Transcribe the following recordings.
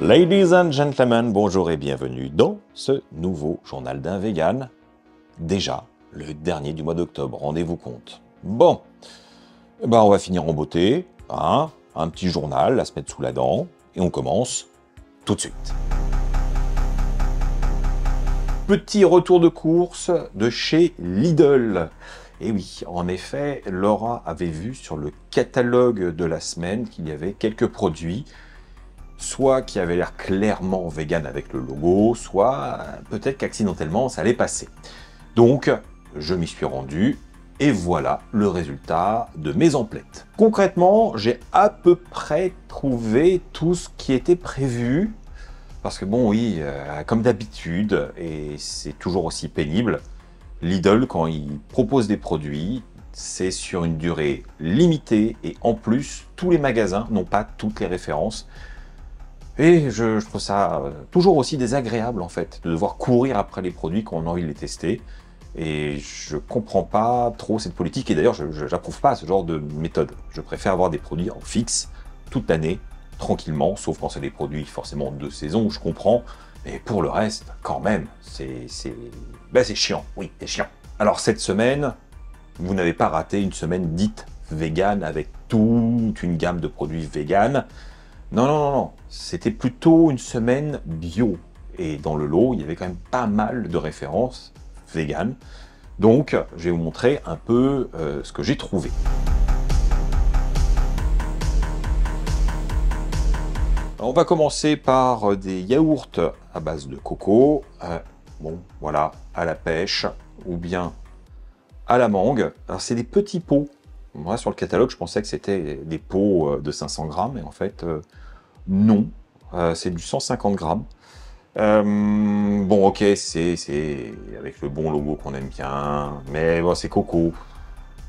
Ladies and gentlemen, bonjour et bienvenue dans ce nouveau journal d'un vegan. Déjà, le dernier du mois d'octobre, rendez-vous compte. Bon, on va finir en beauté, hein, un petit journal à se mettre sous la dent, et on commence tout de suite. Petit retour de course de chez Lidl. Et oui, en effet, Laura avait vu sur le catalogue de la semaine qu'il y avait quelques produits soit qui avait l'air clairement vegan avec le logo, soit peut-être qu'accidentellement ça allait passer. Donc, je m'y suis rendu, et voilà le résultat de mes emplettes. Concrètement, j'ai à peu près trouvé tout ce qui était prévu, parce que bon oui, comme d'habitude, et c'est toujours aussi pénible, Lidl, quand il propose des produits, c'est sur une durée limitée, et en plus, tous les magasins n'ont pas toutes les références. Et je trouve ça toujours aussi désagréable, en fait, de devoir courir après les produits quand on a envie de les tester. Et je comprends pas trop cette politique. Et d'ailleurs, je n'approuve pas ce genre de méthode. Je préfère avoir des produits en fixe, toute l'année, tranquillement, sauf quand c'est des produits forcément de saison, je comprends. Mais pour le reste, quand même, c'est chiant. Oui, c'est chiant. Alors, cette semaine, vous n'avez pas raté une semaine dite vegan avec toute une gamme de produits vegan. Non, non, non, non, c'était plutôt une semaine bio. Et dans le lot, il y avait quand même pas mal de références véganes. Donc, je vais vous montrer un peu ce que j'ai trouvé. Alors, on va commencer par des yaourts à base de coco. Bon, voilà, à la pêche ou bien à la mangue. Alors, c'est des petits pots. Moi, sur le catalogue, je pensais que c'était des pots de 500 grammes, et en fait, non, c'est du 150 grammes. Bon, ok, c'est avec le bon logo qu'on aime bien, mais bon, c'est coco.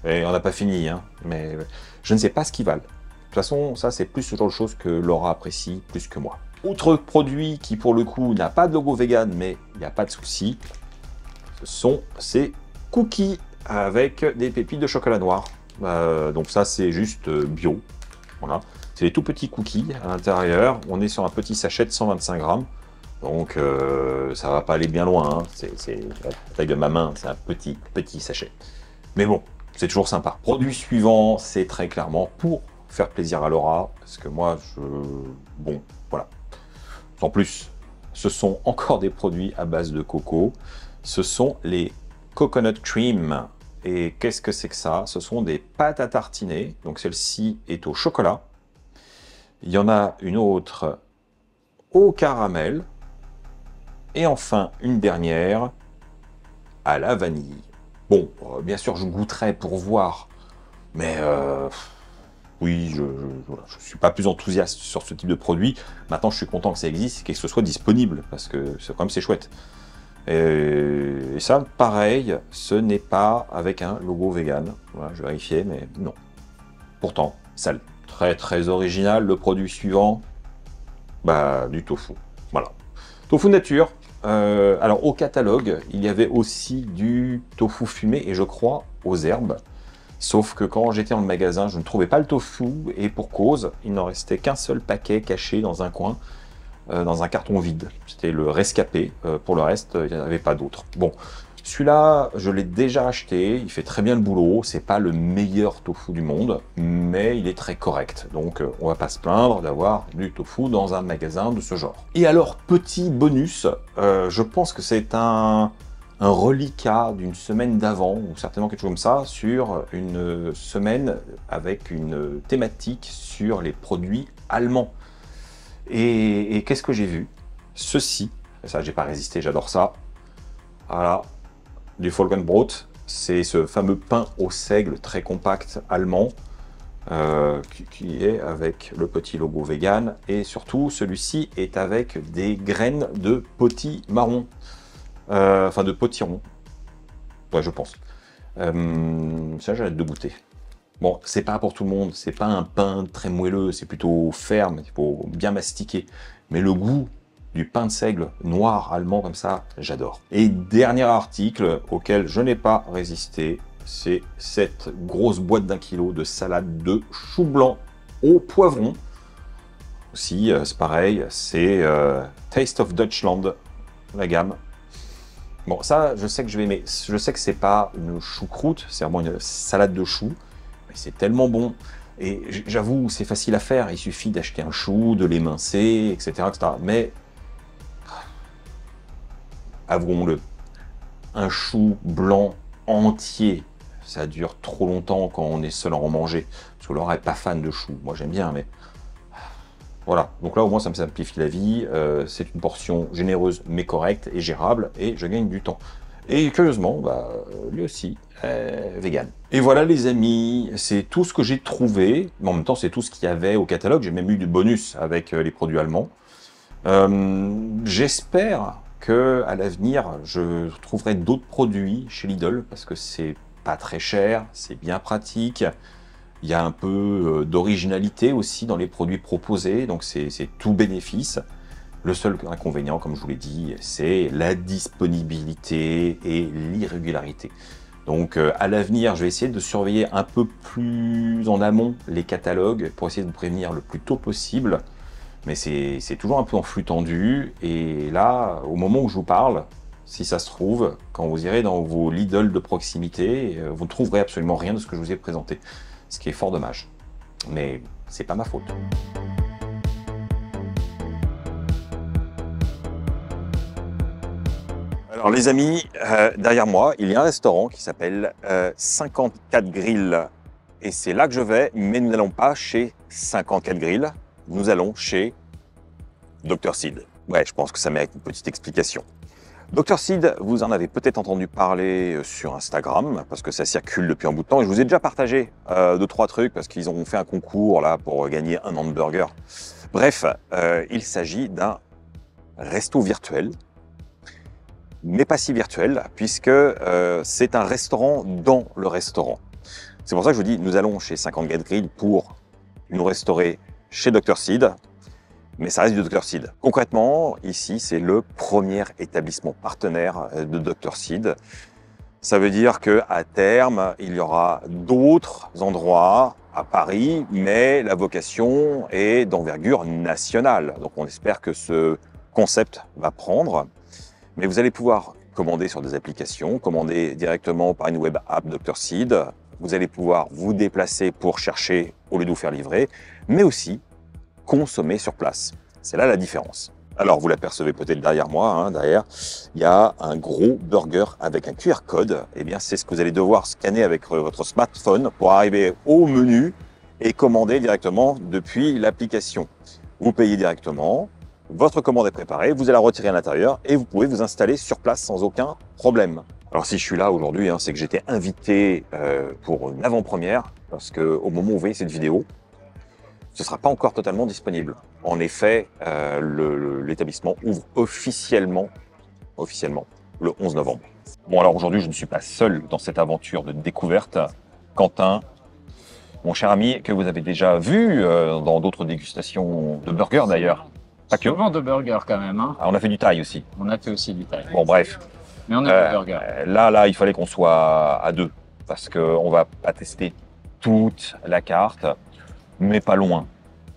Et on n'a pas fini, hein, mais je ne sais pas ce qu'ils valent. De toute façon, ça, c'est plus ce genre de choses que Laura apprécie plus que moi. Autre produit qui, pour le coup, n'a pas de logo vegan, mais il n'y a pas de souci, ce sont ces cookies avec des pépites de chocolat noir. Donc ça, c'est juste bio. Voilà. C'est des tout petits cookies à l'intérieur. On est sur un petit sachet de 125 grammes. Donc ça va pas aller bien loin. Hein. C'est la taille de ma main, c'est un petit sachet. Mais bon, c'est toujours sympa. Produit suivant, c'est très clairement pour faire plaisir à Laura. Parce que moi, bon, voilà. En plus, ce sont encore des produits à base de coco. Ce sont les Coconut Cream. Et qu'est-ce que c'est que ça? Ce sont des pâtes à tartiner. Donc celle-ci est au chocolat. Il y en a une autre au caramel. Et enfin, une dernière à la vanille. Bon, bien sûr, je goûterai pour voir. Mais oui, je ne suis pas plus enthousiaste sur ce type de produit. Maintenant, je suis content que ça existe et que ce soit disponible. Parce que quand même, c'est chouette. Et ça, pareil, ce n'est pas avec un logo vegan. Voilà, je vérifiais, mais non. Pourtant, ça l'est. Très très original. Le produit suivant, du tofu. Voilà. Tofu nature. Alors au catalogue, il y avait aussi du tofu fumé et je crois aux herbes. Sauf que quand j'étais dans le magasin, je ne trouvais pas le tofu et pour cause, il n'en restait qu'un seul paquet caché dans un coin. Dans un carton vide. C'était le rescapé. Pour le reste, il n'y en avait pas d'autres. Bon, celui-là, je l'ai déjà acheté. Il fait très bien le boulot. C'est pas le meilleur tofu du monde, mais il est très correct. Donc, on va pas se plaindre d'avoir du tofu dans un magasin de ce genre. Et alors, petit bonus, je pense que c'est un reliquat d'une semaine d'avant, ou certainement quelque chose comme ça, sur une semaine avec une thématique sur les produits allemands. Et qu'est-ce que j'ai vu? Ceci, ça j'ai pas résisté, j'adore ça. Voilà, du Folgenbrot, c'est ce fameux pain au seigle très compact allemand qui est avec le petit logo vegan. Et surtout, celui-ci est avec des graines de potimarron, enfin de potiron, ouais, je pense. Ça, j'ai hâte de goûter. Bon, c'est pas pour tout le monde, c'est pas un pain très moelleux, c'est plutôt ferme, il faut bien mastiquer. Mais le goût du pain de seigle noir allemand comme ça, j'adore. Et dernier article auquel je n'ai pas résisté, c'est cette grosse boîte d'1 kilo de salade de chou blanc au poivron. aussi, c'est pareil, c'est Taste of Dutchland, la gamme. Bon, ça, je sais que je vais aimer. Je sais que c'est pas une choucroute, c'est vraiment une salade de choux, mais c'est tellement bon. Et j'avoue, c'est facile à faire, il suffit d'acheter un chou, de l'émincer, etc., etc. Mais, avouons-le, un chou blanc entier, ça dure trop longtemps quand on est seul à en manger. Parce que Laura n'est pas fan de choux. Moi, j'aime bien, mais... Voilà. Donc là, au moins, ça me simplifie la vie. C'est une portion généreuse, mais correcte et gérable. Et je gagne du temps. Et curieusement, bah, lui aussi, vegan. Et voilà, les amis, c'est tout ce que j'ai trouvé. Mais en même temps, c'est tout ce qu'il y avait au catalogue. J'ai même eu du bonus avec les produits allemands. J'espère que à l'avenir, je trouverai d'autres produits chez Lidl, parce que c'est pas très cher, c'est bien pratique. Il y a un peu d'originalité aussi dans les produits proposés, donc c'est tout bénéfice. Le seul inconvénient, comme je vous l'ai dit, c'est la disponibilité et l'irrégularité. Donc à l'avenir, je vais essayer de surveiller un peu plus en amont les catalogues pour essayer de prévenir le plus tôt possible. Mais c'est toujours un peu en flux tendu. Et là, au moment où je vous parle, si ça se trouve, quand vous irez dans vos Lidl de proximité, vous ne trouverez absolument rien de ce que je vous ai présenté. Ce qui est fort dommage. Mais c'est pas ma faute. Alors les amis, derrière moi, il y a un restaurant qui s'appelle 54 Grill. Et c'est là que je vais, mais nous n'allons pas chez 54 Grill. Nous allons chez Dr Seed. Ouais, je pense que ça mérite une petite explication. Dr Seed, vous en avez peut-être entendu parler sur Instagram, parce que ça circule depuis un bout de temps. Et je vous ai déjà partagé 2-3 trucs, parce qu'ils ont fait un concours là pour gagner un hamburger. Bref, il s'agit d'un resto virtuel, mais pas si virtuel, puisque c'est un restaurant dans le restaurant. C'est pour ça que je vous dis, nous allons chez 54 Grill pour nous restaurer chez Dr Seed. Mais ça reste du Dr Seed. Concrètement, ici, c'est le premier établissement partenaire de Dr Seed. Ça veut dire qu'à terme, il y aura d'autres endroits à Paris, mais la vocation est d'envergure nationale. Donc on espère que ce concept va prendre. Mais vous allez pouvoir commander sur des applications, commander directement par une web app Dr Seed. Vous allez pouvoir vous déplacer pour chercher au lieu de vous faire livrer, mais aussi consommer sur place. C'est là la différence. Alors, vous l'apercevez peut-être derrière moi, hein, derrière, il y a un gros burger avec un QR code. Eh bien, c'est ce que vous allez devoir scanner avec votre smartphone pour arriver au menu et commander directement depuis l'application. Vous payez directement, votre commande est préparée, vous allez la retirer à l'intérieur et vous pouvez vous installer sur place sans aucun problème. Alors, si je suis là aujourd'hui, hein, c'est que j'étais invité pour une avant-première, parce qu'au moment où vous voyez cette vidéo, ce ne sera pas encore totalement disponible. En effet, l'établissement ouvre officiellement le 11 novembre. Bon, alors aujourd'hui, je ne suis pas seul dans cette aventure de découverte. Quentin, mon cher ami, que vous avez déjà vu dans d'autres dégustations de burgers d'ailleurs. Pas que. Souvent de burgers quand même. Hein. Ah, on a fait du thaï aussi. On a fait aussi du thaï. Bon, bref. Mais on a fait du burger. Là, il fallait qu'on soit à deux. Parce qu'on ne va pas tester toute la carte, mais pas loin.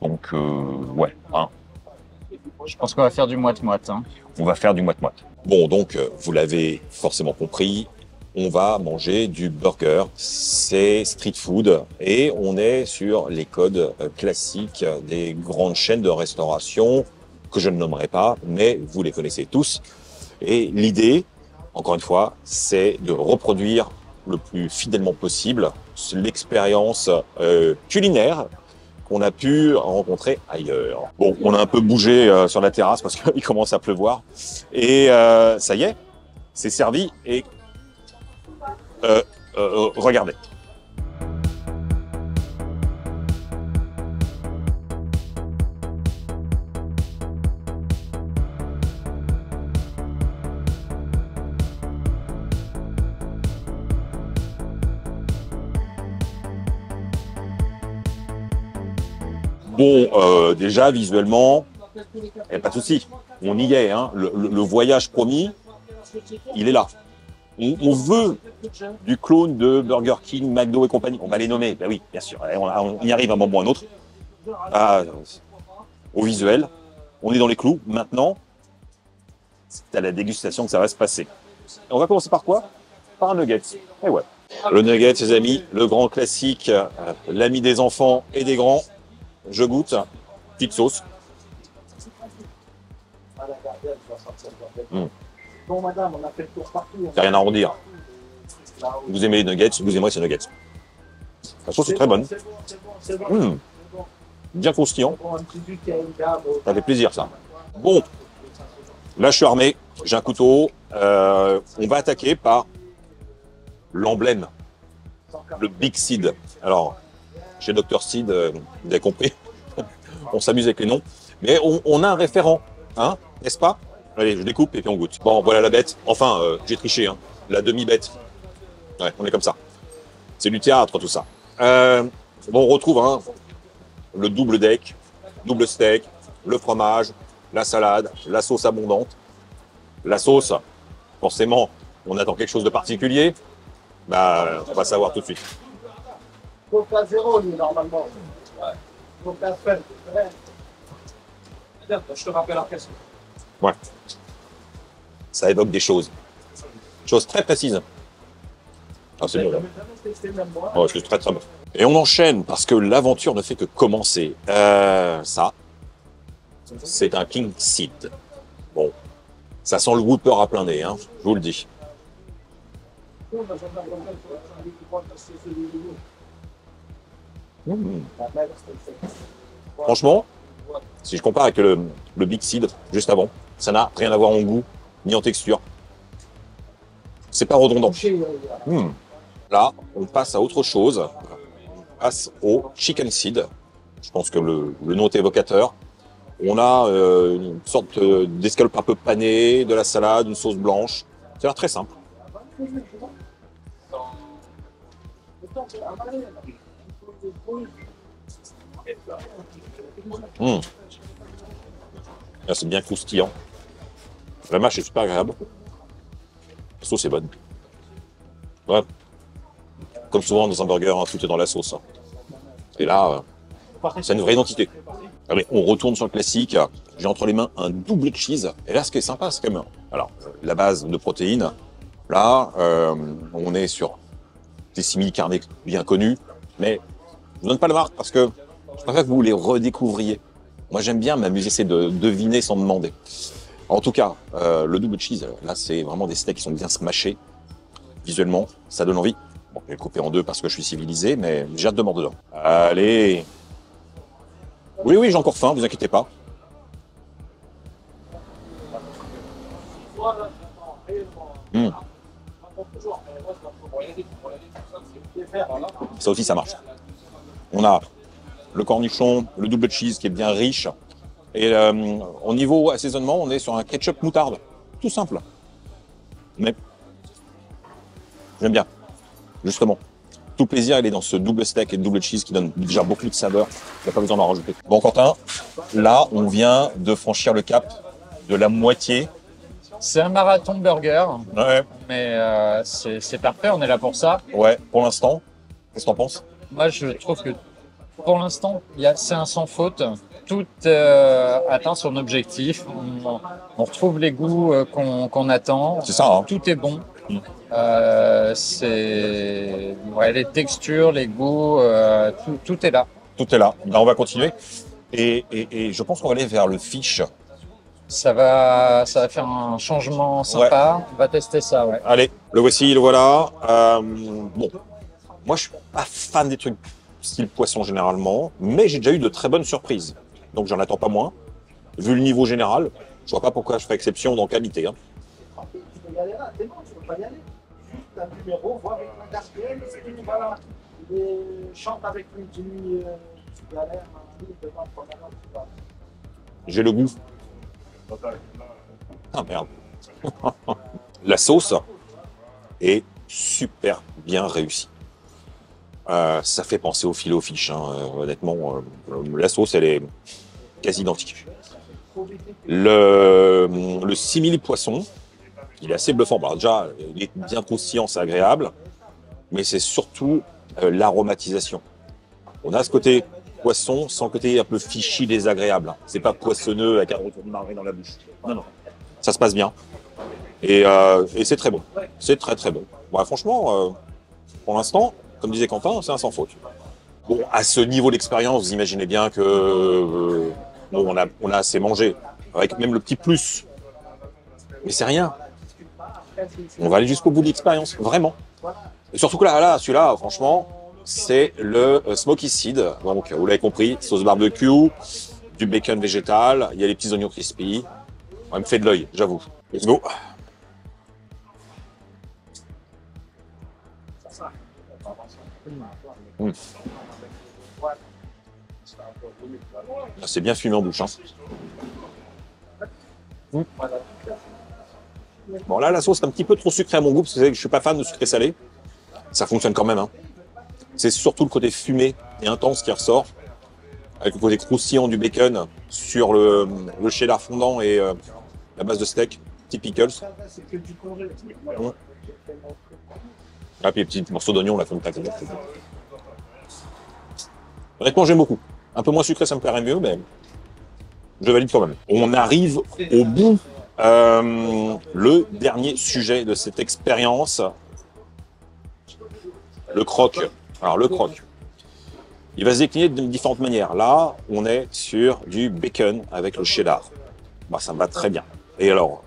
Donc, ouais. Hein. Je pense qu'on va faire du moite-moite. Hein. On va faire du moite-moite. Bon, donc, vous l'avez forcément compris, on va manger du burger. C'est street food et on est sur les codes classiques des grandes chaînes de restauration que je ne nommerai pas, mais vous les connaissez tous. Et l'idée, encore une fois, c'est de reproduire le plus fidèlement possible l'expérience culinaire qu'on a pu rencontrer ailleurs. Bon, on a un peu bougé sur la terrasse parce qu'il commence à pleuvoir. Et ça y est, c'est servi et regardez. Bon, déjà, visuellement, il n'y a pas de souci. On y est, hein. Le voyage promis, il est là. On veut du clone de Burger King, McDo et compagnie. On va les nommer, ben oui, bien sûr. On y arrive à un moment ou à un autre. Ah, au visuel. On est dans les clous. Maintenant, c'est à la dégustation que ça va se passer. Et on va commencer par quoi? Par un nugget. Et ouais. Le nugget, ses amis, le grand classique, l'ami des enfants et des grands. Je goûte. Petite sauce. Bon, madame, on a fait le tour partout. Il n'y a rien à en dire. Vous aimez les nuggets, vous aimerez ces nuggets. La sauce est très bonne. Bien croustillant. Ça fait plaisir, ça. Bon, là, je suis armé. J'ai un couteau. On va attaquer par l'emblème, le Big Seed. Alors, chez Dr Seed, vous avez compris, on s'amuse avec les noms. Mais on a un référent, hein, n'est-ce pas? Allez, je découpe et puis on goûte. Bon, voilà la bête. Enfin, j'ai triché, hein. La demi-bête. Ouais, on est comme ça. C'est du théâtre, tout ça. Bon, on retrouve hein, le double deck, double steak, le fromage, la salade, la sauce abondante. La sauce, forcément, on attend quelque chose de particulier. Bah, on va savoir tout de suite. Coca zéro, lui, normalement. Coca fun. Je te rappelle après. Ouais. Ça évoque des choses. Choses très précises. Ah, c'est bon. Oh, c'est très très bon. Et on enchaîne parce que l'aventure ne fait que commencer. Ça, c'est un King Seed. Bon, ça sent le Whopper à plein nez, hein, je vous le dis. Franchement, si je compare avec le Big Seed juste avant, ça n'a rien à voir en goût ni en texture. C'est pas redondant. Là, on passe à autre chose. On passe au Chicken Seed. Je pense que le nom est évocateur. On a une sorte d'escalope un peu panée, de la salade, une sauce blanche. Ça a l'air très simple. Là, c'est bien croustillant. La mâche est super agréable. La sauce est bonne. Ouais. Comme souvent dans un burger, hein, tout est dans la sauce. Hein. Et là, c'est une vraie identité. Allez, on retourne sur le classique. J'ai entre les mains un double cheese. Et là, ce qui est sympa, c'est quand même... Alors, la base de protéines. Là, on est sur des simili carnés bien connus. Mais je ne donne pas la marque parce que je préfère que vous les redécouvriez. Moi, j'aime bien m'amuser, c'est de deviner sans demander. En tout cas, le double cheese, là, c'est vraiment des steaks qui sont bien smashés. Visuellement, ça donne envie. Bon, je vais le couper en deux parce que je suis civilisé, mais j'ai hâte de mordre dedans. Allez. Oui, oui, j'ai encore faim, vous inquiétez pas. Ça aussi, ça marche. On a le cornichon, le double cheese qui est bien riche. Et au niveau assaisonnement, on est sur un ketchup moutarde. Tout simple. Mais j'aime bien. Justement. Tout le plaisir, il est dans ce double steak et double cheese qui donne déjà beaucoup de saveur. Il n'y a pas besoin d'en rajouter. Bon, Quentin, là, on vient de franchir le cap de la moitié. C'est un marathon burger, Ouais. mais c'est parfait, on est là pour ça. Ouais, pour l'instant. Qu'est-ce que t'en penses? Moi, je trouve que pour l'instant, c'est un sans faute. Tout atteint son objectif. On retrouve les goûts qu'on attend. C'est ça, hein. Tout est bon. Les textures, les goûts, tout est là. Tout est là. Ben, on va continuer. Et je pense qu'on va aller vers le fish. Ça va faire un changement sympa. On va tester ça, ouais. Allez, le voici, le voilà. Bon, moi je suis pas fan des trucs style poisson généralement, mais j'ai déjà eu de très bonnes surprises. Donc j'en attends pas moins. Vu le niveau général, je vois pas pourquoi je ferais exception dans qualité. Hein. Tu peux y aller là, c'est bon, tu peux pas y aller. Juste un numéro, vois avec la gardienne, c'est fini, voilà. Il chante avec lui, tu galères, devant le programme, tu vas. J'ai le goût. Ah merde. La sauce est super bien réussie. Ça fait penser au filet au fish, hein. Honnêtement. La sauce, elle est quasi identique. Le simili poisson, il est assez bluffant. Alors déjà, il est bien croustillant, c'est agréable, mais c'est surtout l'aromatisation. On a ce côté poisson sans le côté un peu fishy, désagréable. C'est pas poissonneux avec un retour de marée dans la bouche. Non, non. Ça se passe bien. Et c'est très bon. C'est très très bon. Bon, franchement, pour l'instant, comme disait Quentin, c'est un sans faute. Bon, à ce niveau d'expérience, vous imaginez bien que bon, on a assez mangé, avec même le petit plus. Mais c'est rien. On va aller jusqu'au bout de l'expérience, vraiment. Et surtout que là celui-là, franchement, c'est le Smoky Seed. Donc, vous l'avez compris, sauce barbecue, du bacon végétal, il y a les petits oignons crispy. Ça me fait de l'œil, j'avoue. Let's go. Mmh. C'est bien fumé en bouche. Hein. Mmh. Bon, là, la sauce est un petit peu trop sucrée à mon goût, parce que je suis pas fan de sucré salé. Ça fonctionne quand même. Hein. C'est surtout le côté fumé et intense qui ressort, avec le côté croustillant du bacon sur le cheddar fondant et la base de steak, petit pickles. Mmh. Ah, puis les petits morceaux d'oignon, là, comme tac. Honnêtement, j'aime beaucoup. Un peu moins sucré, ça me plairait mieux, mais je valide quand même. On arrive au bout. Le dernier sujet de cette expérience, le croque. Alors, le croque, il va se décliner de différentes manières. Là, on est sur du bacon avec le cheddar. Bah, ça me va très bien. Et alors,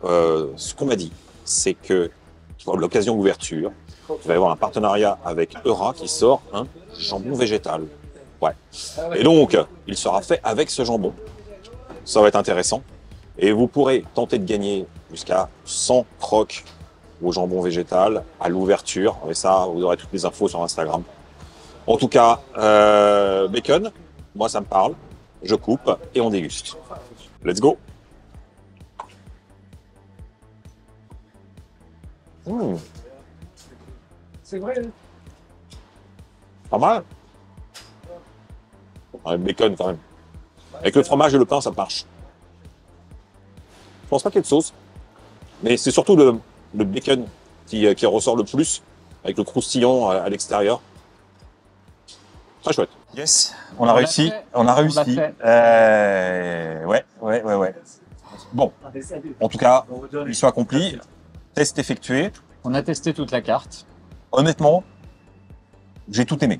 ce qu'on m'a dit, c'est que, pour l'occasion d'ouverture, il va y avoir un partenariat avec Eura qui sort un jambon végétal. Ouais. Et donc, il sera fait avec ce jambon. Ça va être intéressant. Et vous pourrez tenter de gagner jusqu'à 100 croques au jambon végétal à l'ouverture. Et ça, vous aurez toutes les infos sur Instagram. En tout cas, bacon, moi ça me parle. Je coupe et on déguste. Let's go. Mmh. C'est vrai. Pas mal. Avec le bacon quand même. Avec le fromage et le pain, ça marche. Je pense pas qu'il y ait de sauce. Mais c'est surtout le bacon qui ressort le plus, avec le croustillant à l'extérieur. Très chouette. Yes, on a réussi. On a réussi. Ouais. Bon, en tout cas, mission accomplie. Test effectué. On a testé toute la carte. Honnêtement, j'ai tout aimé.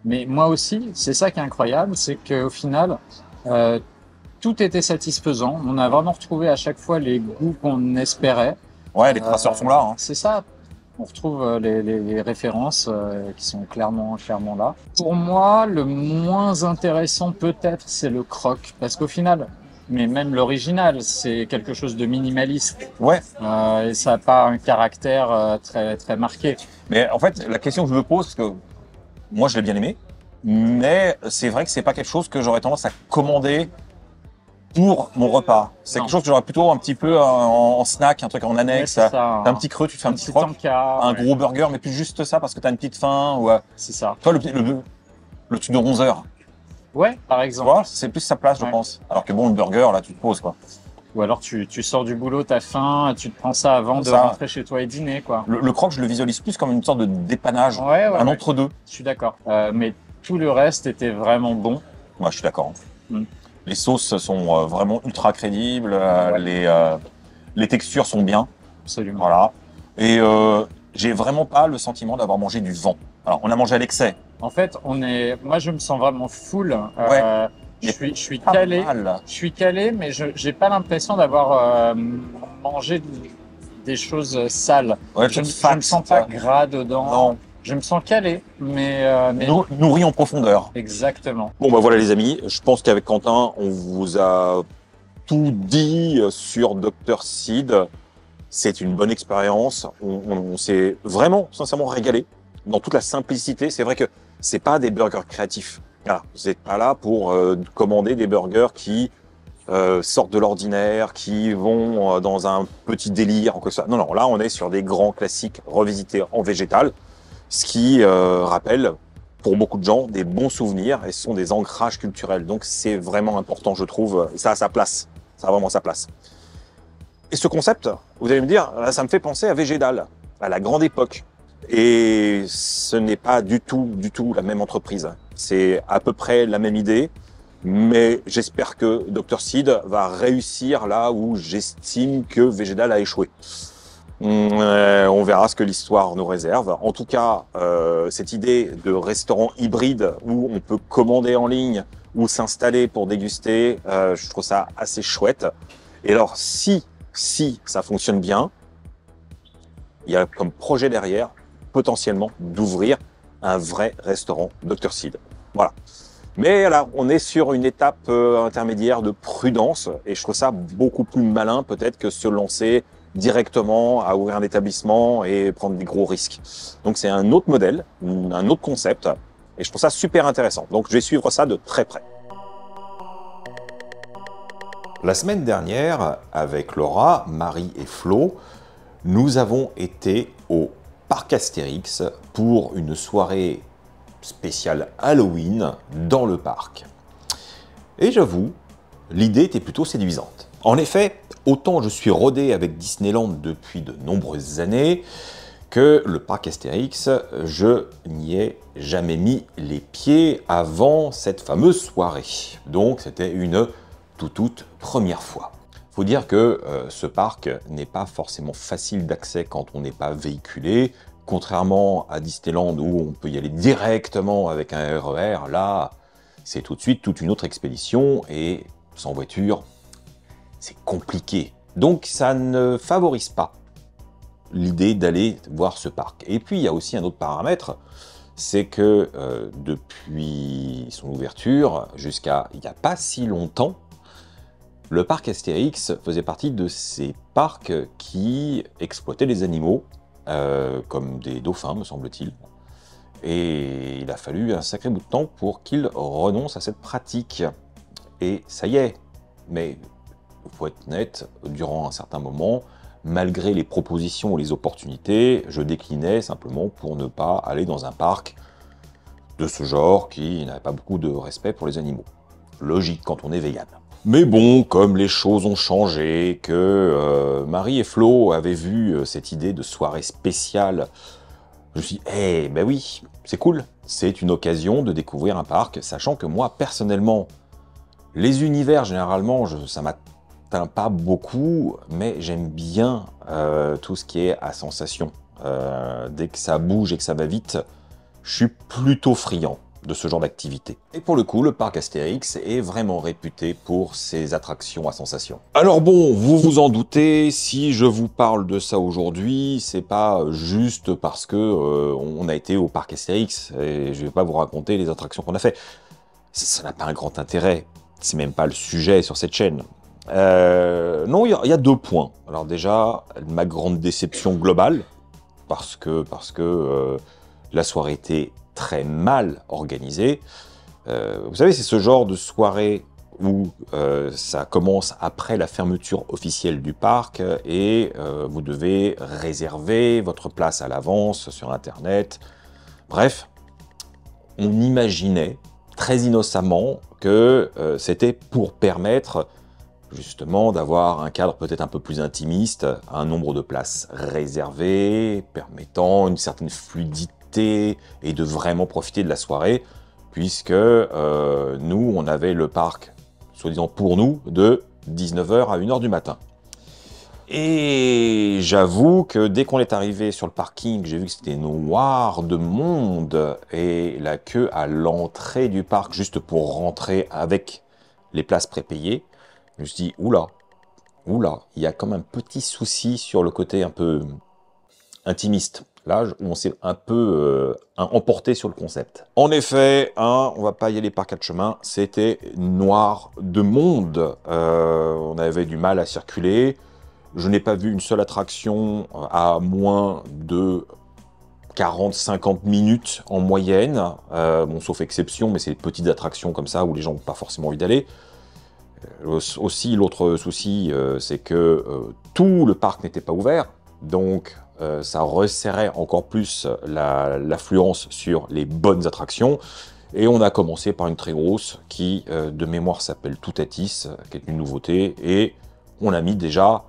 Mais moi aussi, c'est ça qui est incroyable, c'est qu'au final, tout était satisfaisant. On a vraiment retrouvé à chaque fois les goûts qu'on espérait. Ouais, les traceurs sont là. Hein. C'est ça. On retrouve les références qui sont clairement là. Pour moi, le moins intéressant peut-être, c'est le croque. Parce qu'au final, mais même l'original, c'est quelque chose de minimaliste. Ouais. Et ça n'a pas un caractère très, très marqué. Mais en fait, la question que je me pose, parce que moi, je l'ai bien aimé, mais c'est vrai que c'est pas quelque chose que j'aurais tendance à commander pour mon repas. C'est quelque chose que j'aurais plutôt un petit peu en snack, un truc en annexe. Ouais, t'as un petit creux, tu te fais un petit croque, un ouais. gros burger, mais plus juste ça parce que t'as une petite faim. Ou, C'est ça. toi, le truc de 11 heures, Ouais, par tu exemple. vois, c'est plus sa place, je Ouais. pense. Alors que bon, le burger, là, tu te poses, quoi. Ou alors tu sors du boulot, t'as faim, tu te prends ça avant de Ça. rentrer chez toi et dîner, quoi. Le croque, je le visualise plus comme une sorte de dépannage, Ouais, un entre-deux. Je suis d'accord. Mais tout le reste était vraiment bon. Moi, je suis d'accord. Mm. Les sauces sont vraiment ultra crédibles, les textures sont bien. Absolument. Voilà. Et j'ai vraiment pas le sentiment d'avoir mangé du vent. Alors, on a mangé à l'excès. En fait, moi je me sens vraiment full. Ouais. Je suis Pas calé. mal. Je suis calé, mais je j'ai pas l'impression d'avoir mangé des choses sales. Ouais, Je fat, me sens pas gras dedans. Non. Je me sens calé, mais Nourri en profondeur. exactement. Bon, bah voilà les amis, je pense qu'avec Quentin, on vous a tout dit sur Dr Seed. C'est une bonne expérience. On s'est vraiment, sincèrement régalé dans toute la simplicité. C'est vrai que c'est pas des burgers créatifs. Voilà. Vous n'êtes pas là pour commander des burgers qui sortent de l'ordinaire, qui vont dans un petit délire, que ça. Non, non, là on est sur des grands classiques revisités en végétal, ce qui rappelle pour beaucoup de gens des bons souvenirs et ce sont des ancrages culturels. Donc c'est vraiment important, je trouve, et ça a sa place. Ça a vraiment sa place. Et ce concept, vous allez me dire, ça me fait penser à Végédal, à la grande époque. Et ce n'est pas du tout la même entreprise. C'est à peu près la même idée, mais j'espère que Dr Seed va réussir là où j'estime que Végédal a échoué. On verra ce que l'histoire nous réserve. En tout cas, cette idée de restaurant hybride où on peut commander en ligne ou s'installer pour déguster, je trouve ça assez chouette. Et alors, si ça fonctionne bien, il y a comme projet derrière, potentiellement, d'ouvrir un vrai restaurant Dr Seed. Voilà. Mais là, on est sur une étape intermédiaire de prudence et je trouve ça beaucoup plus malin peut-être que se lancer directement à ouvrir un établissement et prendre des gros risques. Donc c'est un autre modèle, un autre concept et je trouve ça super intéressant. Donc je vais suivre ça de très près. La semaine dernière, avec Laura, Marie et Flo, nous avons été au Parc Astérix pour une soirée spéciale Halloween dans le parc. Et j'avoue, l'idée était plutôt séduisante. En effet, autant je suis rodé avec Disneyland depuis de nombreuses années, que le parc Astérix, je n'y ai jamais mis les pieds avant cette fameuse soirée. Donc c'était une toute première fois. Faut dire que ce parc n'est pas forcément facile d'accès quand on n'est pas véhiculé. Contrairement à Disneyland où on peut y aller directement avec un RER, là, c'est tout de suite toute une autre expédition et sans voiture, c'est compliqué. Donc ça ne favorise pas l'idée d'aller voir ce parc. Et puis il y a aussi un autre paramètre, c'est que depuis son ouverture jusqu'à il n'y a pas si longtemps, le parc Astérix faisait partie de ces parcs qui exploitaient les animaux, comme des dauphins, me semble-t-il. Et il a fallu un sacré bout de temps pour qu'il renonce à cette pratique. Et ça y est, mais il faut être net, durant un certain moment, malgré les propositions ou les opportunités, je déclinais simplement pour ne pas aller dans un parc de ce genre qui n'avait pas beaucoup de respect pour les animaux. Logique quand on est vegan. Mais bon, comme les choses ont changé, que Marie et Flo avaient vu cette idée de soirée spéciale, je me suis dit, eh ben oui, c'est cool, c'est une occasion de découvrir un parc, sachant que moi, personnellement, les univers, généralement, ça m'atteint pas beaucoup, mais j'aime bien tout ce qui est à sensation. Dès que ça bouge et que ça va vite, je suis plutôt friand de ce genre d'activité. Et pour le coup, le parc Astérix est vraiment réputé pour ses attractions à sensations. Alors bon, vous vous en doutez, si je vous parle de ça aujourd'hui, c'est pas juste parce que on a été au parc Astérix, et je vais pas vous raconter les attractions qu'on a fait. Ça n'a pas un grand intérêt, c'est même pas le sujet sur cette chaîne. Non, il y a deux points. Alors déjà, ma grande déception globale, parce que la soirée était très mal organisé. Vous savez, c'est ce genre de soirée où ça commence après la fermeture officielle du parc et vous devez réserver votre place à l'avance sur Internet. Bref, on imaginait très innocemment que c'était pour permettre justement d'avoir un cadre peut-être un peu plus intimiste, un nombre de places réservées, permettant une certaine fluidité et de vraiment profiter de la soirée, puisque nous, on avait le parc, soi-disant pour nous, de 19h à 1h du matin. Et j'avoue que dès qu'on est arrivé sur le parking, j'ai vu que c'était noir de monde, et la queue à l'entrée du parc, juste pour rentrer avec les places prépayées, je me suis dit, oula, il y a comme un petit souci sur le côté un peu intimiste. Là, on s'est un peu emporté sur le concept. En effet, on va pas y aller par quatre chemins, c'était noir de monde. On avait du mal à circuler. Je n'ai pas vu une seule attraction à moins de 40-50 minutes en moyenne. Bon, sauf exception, mais c'est des petites attractions comme ça où les gens n'ont pas forcément envie d'aller. Aussi, l'autre souci, c'est que tout le parc n'était pas ouvert. Donc, ça resserrait encore plus l'affluence sur les bonnes attractions. Et on a commencé par une très grosse qui, de mémoire, s'appelle Toutatis, qui est une nouveauté. Et on a mis déjà,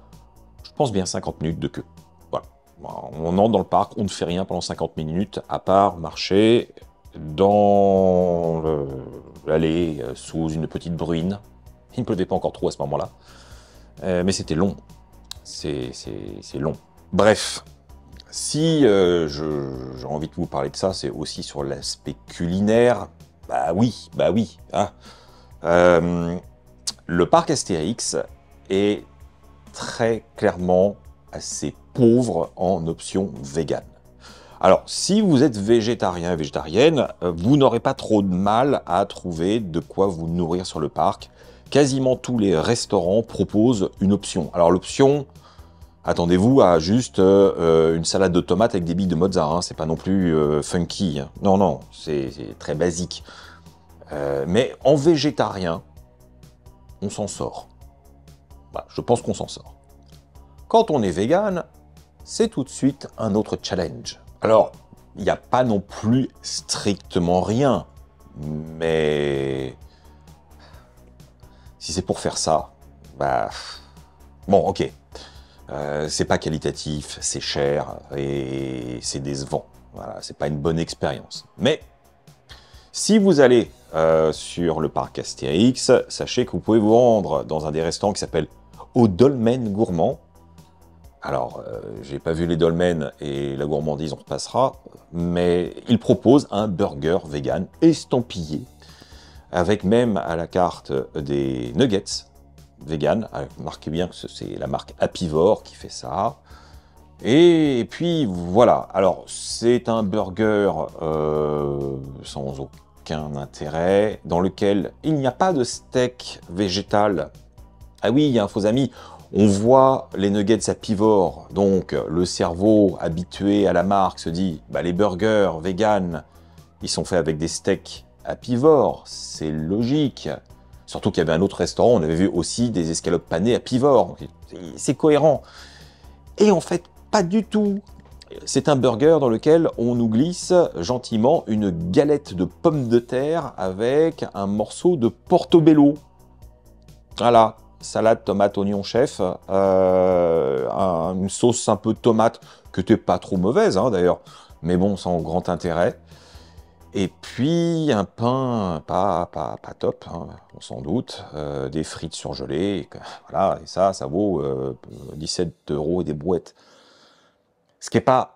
je pense bien 50 minutes de queue. Voilà. On entre dans le parc, on ne fait rien pendant 50 minutes, à part marcher dans l'allée sous une petite bruine. Il ne pleuvait pas encore trop à ce moment-là, mais c'était long. C'est long. Bref, si j'ai envie de vous parler de ça, c'est aussi sur l'aspect culinaire. Bah oui. Hein. Le parc Astérix est très clairement assez pauvre en options véganes. Alors, si vous êtes végétarien et végétarienne, vous n'aurez pas trop de mal à trouver de quoi vous nourrir sur le parc. Quasiment tous les restaurants proposent une option. Alors l'option, attendez-vous à juste une salade de tomates avec des billes de mozza, hein. C'est pas non plus funky. Hein. Non, c'est très basique. Mais en végétarien, on s'en sort. Bah, je pense qu'on s'en sort. Quand on est vegan, c'est tout de suite un autre challenge. Alors, il n'y a pas non plus strictement rien, mais si c'est pour faire ça, bah bon, ok. C'est pas qualitatif, c'est cher et c'est décevant. Voilà, c'est pas une bonne expérience. Mais si vous allez sur le parc Astérix, sachez que vous pouvez vous rendre dans un des restaurants qui s'appelle Au Dolmen Gourmand. Alors, j'ai pas vu les dolmens et la gourmandise, on repassera, mais il propose un burger vegan estampillé, avec même à la carte des nuggets vegan. Marquez bien que c'est la marque Apivore qui fait ça. Et puis voilà, alors c'est un burger sans aucun intérêt, dans lequel il n'y a pas de steak végétal. Ah oui, il y a un faux ami. On voit les nuggets Apivore, donc le cerveau habitué à la marque se dit bah, les burgers vegan, ils sont faits avec des steaks Apivore, c'est logique. Surtout qu'il y avait un autre restaurant, on avait vu aussi des escalopes panées Apivore, c'est cohérent. Et en fait, pas du tout. C'est un burger dans lequel on nous glisse gentiment une galette de pommes de terre avec un morceau de portobello. Voilà. Salade, tomate, oignon, chef, une sauce un peu tomate, que t'es pas trop mauvaise hein, d'ailleurs, mais bon, sans grand intérêt. Et puis un pain pas top, hein, on s'en doute, des frites surgelées, voilà, et ça vaut 17 € et des brouettes. Ce qui n'est pas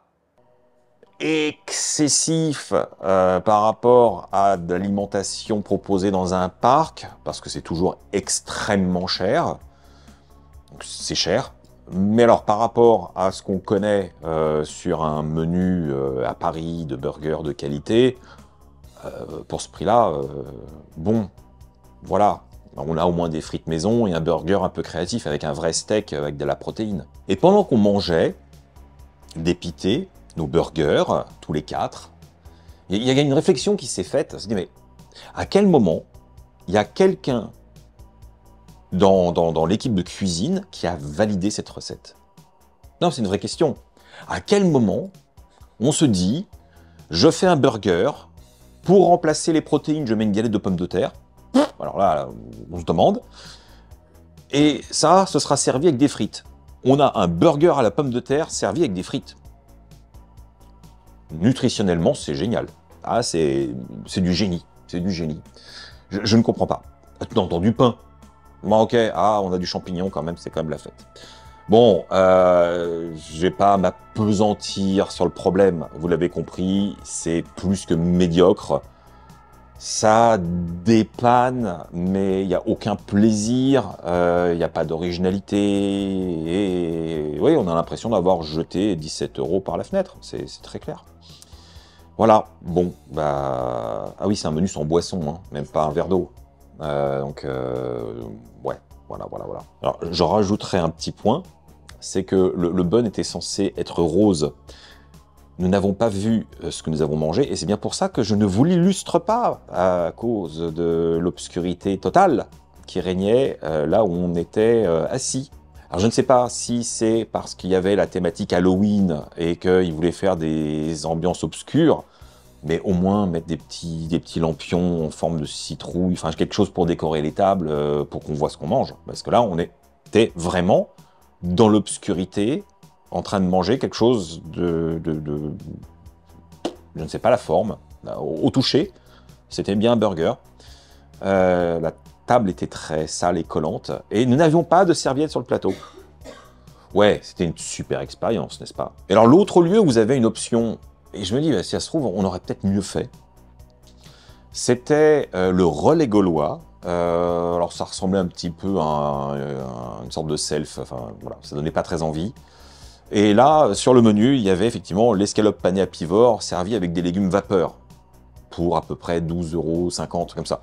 excessif par rapport à de l'alimentation proposée dans un parc, parce que c'est toujours extrêmement cher. C'est cher. Mais alors, par rapport à ce qu'on connaît sur un menu à Paris de burgers de qualité, pour ce prix-là, bon, voilà. On a au moins des frites maison et un burger un peu créatif avec un vrai steak avec de la protéine. Et pendant qu'on mangeait, dépité, nos burgers, tous les quatre, il y a une réflexion qui s'est faite. On se dit, mais à quel moment il y a quelqu'un dans l'équipe de cuisine qui a validé cette recette? Non, c'est une vraie question. À quel moment on se dit, je fais un burger, pour remplacer les protéines, je mets une galette de pommes de terre. Alors là, on se demande. Et ça, ce sera servi avec des frites. On a un burger à la pomme de terre servi avec des frites. Nutritionnellement, c'est génial. Ah, c'est du génie. C'est du génie. Je ne comprends pas. Dans du pain. Bon, ok, on a du champignon quand même, c'est quand même la fête. Bon, je vais pas m'appesantir sur le problème. Vous l'avez compris, c'est plus que médiocre. Ça dépanne, mais il n'y a aucun plaisir, il n'y a pas d'originalité, et oui, on a l'impression d'avoir jeté 17 € par la fenêtre, c'est très clair. Voilà, bon, bah... Ah oui, c'est un menu sans boisson, hein, même pas un verre d'eau. Ouais, voilà. Alors, je rajouterai un petit point, c'est que le bun était censé être rose. Nous n'avons pas vu ce que nous avons mangé, et c'est bien pour ça que je ne vous l'illustre pas, à cause de l'obscurité totale qui régnait là où on était assis. Alors je ne sais pas si c'est parce qu'il y avait la thématique Halloween et qu'ils voulaient faire des ambiances obscures, mais au moins mettre des petits lampions en forme de citrouille, enfin quelque chose pour décorer les tables, pour qu'on voit ce qu'on mange. Parce que là, on était vraiment dans l'obscurité, en train de manger quelque chose je ne sais pas la forme, au toucher, c'était bien un burger. La table était très sale et collante, et nous n'avions pas de serviettes sur le plateau. Ouais, c'était une super expérience, n'est-ce pas? Et alors l'autre lieu où vous avez une option, et je me dis, bah, si ça se trouve, on aurait peut-être mieux fait, c'était le Relais Gaulois. Alors ça ressemblait un petit peu à une sorte de self, enfin voilà, ça donnait pas très envie. Et là, sur le menu, il y avait effectivement l'escalope panée à pivot servie avec des légumes vapeur, pour à peu près 12,50 €, comme ça.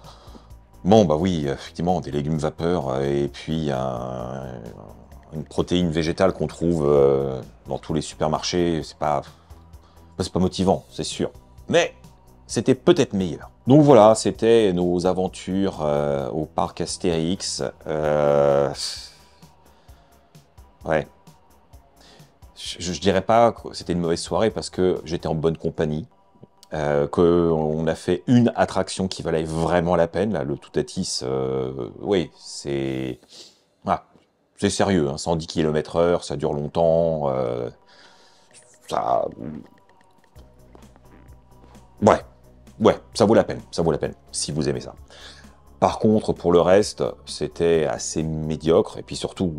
Bon, bah oui, effectivement, des légumes vapeur, et puis une protéine végétale qu'on trouve dans tous les supermarchés, c'est pas motivant, c'est sûr. Mais c'était peut-être meilleur. Donc voilà, c'était nos aventures au parc Astérix. Ouais. Je dirais pas que c'était une mauvaise soirée parce que j'étais en bonne compagnie. Qu'on a fait une attraction qui valait vraiment la peine, là, le Toutatis. Oui, c'est... Ah, c'est sérieux, hein, 110 km/h, ça dure longtemps. Ça... Ouais, ça vaut la peine, si vous aimez ça. Par contre, pour le reste, c'était assez médiocre. Et puis surtout,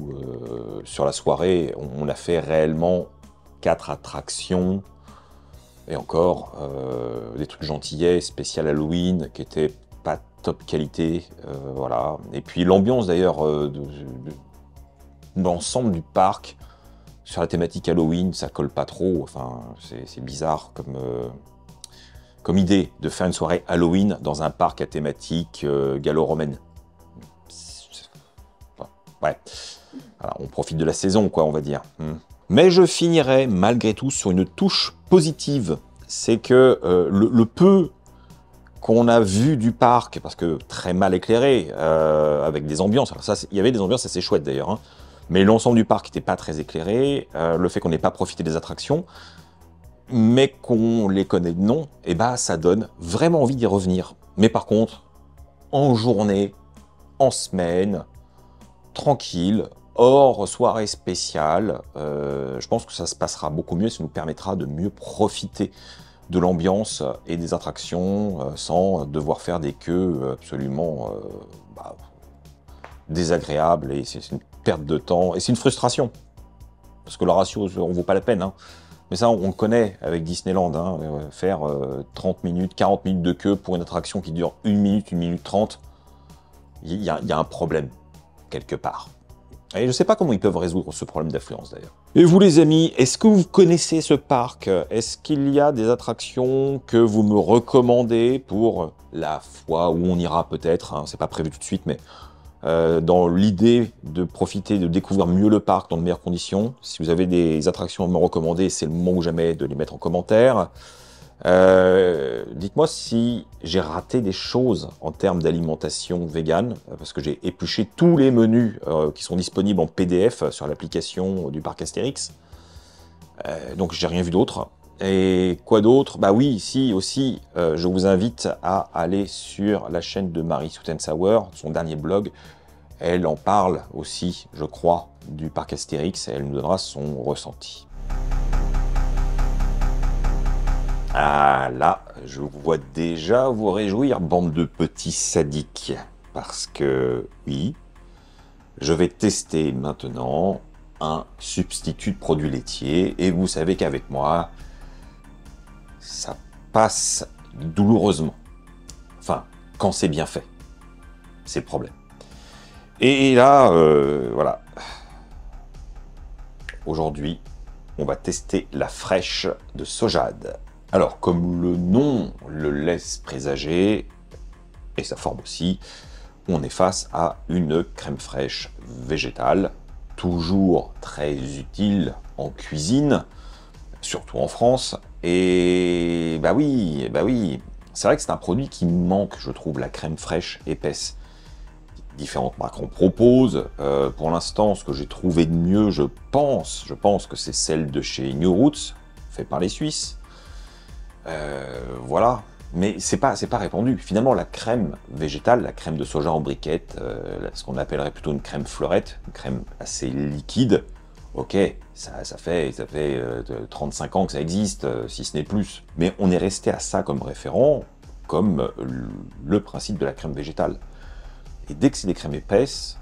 sur la soirée, on a fait réellement 4 attractions. Et encore, des trucs gentillets, spécial Halloween, qui étaient pas top qualité. Voilà. Et puis l'ambiance d'ailleurs de l'ensemble du parc, sur la thématique Halloween, ça colle pas trop. Enfin, c'est bizarre comme idée de faire une soirée Halloween dans un parc à thématique gallo-romaine. Ouais, voilà, on profite de la saison, quoi, on va dire. Mais je finirai malgré tout sur une touche positive. C'est que le peu qu'on a vu du parc, parce que très mal éclairé, avec des ambiances, alors ça, il y avait des ambiances assez chouettes d'ailleurs, hein, mais l'ensemble du parc n'était pas très éclairé, le fait qu'on n'ait pas profité des attractions, mais qu'on les connaît de nom, et bah ça donne vraiment envie d'y revenir. Mais par contre, en journée, en semaine, tranquille, hors soirée spéciale, je pense que ça se passera beaucoup mieux, ça nous permettra de mieux profiter de l'ambiance et des attractions sans devoir faire des queues absolument désagréables, et c'est une perte de temps, et c'est une frustration, parce que le ratio, on vaut pas la peine, hein. Mais ça, on le connaît avec Disneyland, hein, faire 30 minutes, 40 minutes de queue pour une attraction qui dure 1 minute 30, il y a un problème, quelque part. Et je ne sais pas comment ils peuvent résoudre ce problème d'affluence, d'ailleurs. Et vous, les amis, est-ce que vous connaissez ce parc? Est-ce qu'il y a des attractions que vous me recommandez pour la fois où on ira peut-être, hein, c'est pas prévu tout de suite, mais dans l'idée de profiter, de découvrir mieux le parc dans de meilleures conditions? Si vous avez des attractions à me recommander, c'est le moment ou jamais de les mettre en commentaire. Dites-moi si j'ai raté des choses en termes d'alimentation végane, parce que j'ai épluché tous les menus qui sont disponibles en PDF sur l'application du parc Astérix. Donc j'ai rien vu d'autre. Et quoi d'autre? Bah oui, ici aussi, je vous invite à aller sur la chaîne de Marie Sweet & Sour, son dernier blog. Elle en parle aussi, je crois, du parc Astérix, et elle nous donnera son ressenti. Ah là, je vous vois déjà vous réjouir, bande de petits sadiques. Parce que, oui, je vais tester maintenant un substitut de produits laitiers. Et vous savez qu'avec moi, ça passe douloureusement. Enfin, quand c'est bien fait. C'est le problème. Et là, voilà. Aujourd'hui, on va tester la fraîche de Sojade. Alors, comme le nom le laisse présager, et sa forme aussi, on est face à une crème fraîche végétale, toujours très utile en cuisine, surtout en France. Et bah oui, c'est vrai que c'est un produit qui manque, je trouve, la crème fraîche épaisse. Différentes marques en proposent. Pour l'instant, ce que j'ai trouvé de mieux, je pense que c'est celle de chez New Roots, fait par les Suisses. Voilà, mais c'est pas répandu. Finalement, la crème végétale, la crème de soja en briquette, ce qu'on appellerait plutôt une crème fleurette, une crème assez liquide, Ok, ça fait 35 ans que ça existe, si ce n'est plus. Mais on est resté à ça comme référent, comme le principe de la crème végétale. Et dès que c'est des crèmes épaisses,